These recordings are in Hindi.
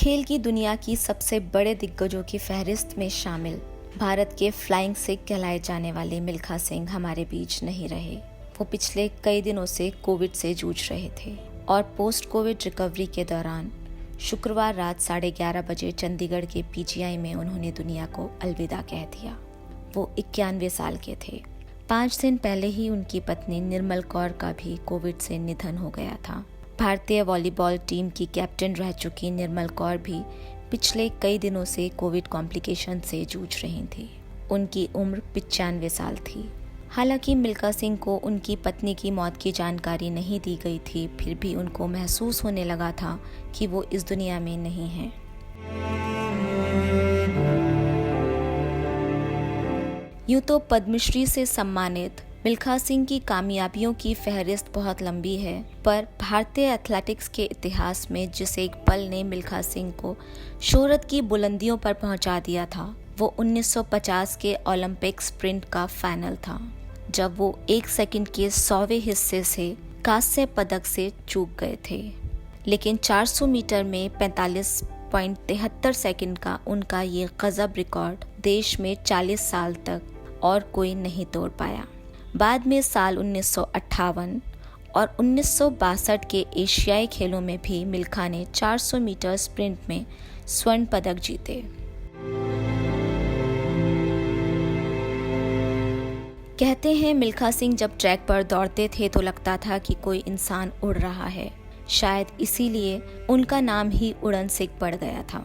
खेल की दुनिया की सबसे बड़े दिग्गजों की फहरिस्त में शामिल भारत के फ्लाइंग सिख कहलाए जाने वाले मिल्खा सिंह हमारे बीच नहीं रहे। वो पिछले कई दिनों से कोविड से जूझ रहे थे और पोस्ट कोविड रिकवरी के दौरान शुक्रवार रात 11:30 बजे चंडीगढ़ के पीजीआई में उन्होंने दुनिया को अलविदा कह दिया। वो 91 साल के थे। 5 दिन पहले ही उनकी पत्नी निर्मल कौर का भी कोविड से निधन हो गया था। भारतीय वॉलीबॉल टीम की कैप्टन रह चुकी निर्मल कौर भी पिछले कई दिनों से कोविड कॉम्प्लिकेशन से जूझ रही थी। उनकी उम्र 95 साल थी। हालांकि मिल्खा सिंह को उनकी पत्नी की मौत की जानकारी नहीं दी गई थी, फिर भी उनको महसूस होने लगा था कि वो इस दुनिया में नहीं हैं। यूं तो पद्मश्री से सम्मानित मिल्खा सिंह की कामयाबियों की फहरिस्त बहुत लंबी है, पर भारतीय एथलेटिक्स के इतिहास में जिस एक पल ने मिल्खा सिंह को शोहरत की बुलंदियों पर पहुंचा दिया था, वो 1950 के ओलंपिक स्प्रिंट का फाइनल था, जब वो 1 सेकंड के 100वें हिस्से से कांस्य पदक से चूक गए थे। लेकिन 400 मीटर में 45.73 सेकंड का उनका ये गजब रिकॉर्ड देश में 40 साल तक और कोई नहीं तोड़ पाया। बाद में साल 1958 और 1962 के एशियाई खेलों में भी मिल्खा ने 400 मीटर स्प्रिंट में स्वर्ण पदक जीते। कहते हैं मिल्खा सिंह जब ट्रैक पर दौड़ते थे तो लगता था कि कोई इंसान उड़ रहा है। शायद इसीलिए उनका नाम ही उड़न सिख पड़ गया था।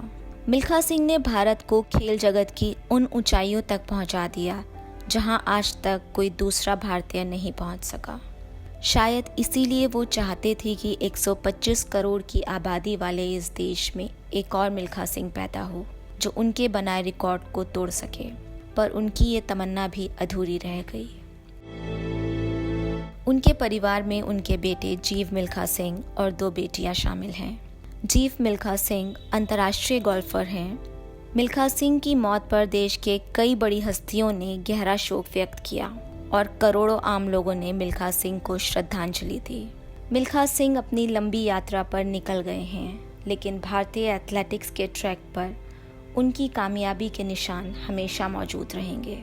मिल्खा सिंह ने भारत को खेल जगत की उन ऊंचाइयों तक पहुंचा दिया जहां आज तक कोई दूसरा भारतीय नहीं पहुंच सका। शायद इसीलिए वो चाहते थे कि 125 करोड़ की आबादी वाले इस देश में एक और मिल्खा सिंह पैदा हो जो उनके बनाए रिकॉर्ड को तोड़ सके, पर उनकी ये तमन्ना भी अधूरी रह गई। उनके परिवार में उनके बेटे जीव मिल्खा सिंह और 2 बेटियां शामिल हैं। जीव मिल्खा सिंह अंतर्राष्ट्रीय गोल्फर हैं। मिल्खा सिंह की मौत पर देश के कई बड़ी हस्तियों ने गहरा शोक व्यक्त किया और करोड़ों आम लोगों ने मिल्खा सिंह को श्रद्धांजलि दी। मिल्खा सिंह अपनी लंबी यात्रा पर निकल गए हैं, लेकिन भारतीय एथलेटिक्स के ट्रैक पर उनकी कामयाबी के निशान हमेशा मौजूद रहेंगे।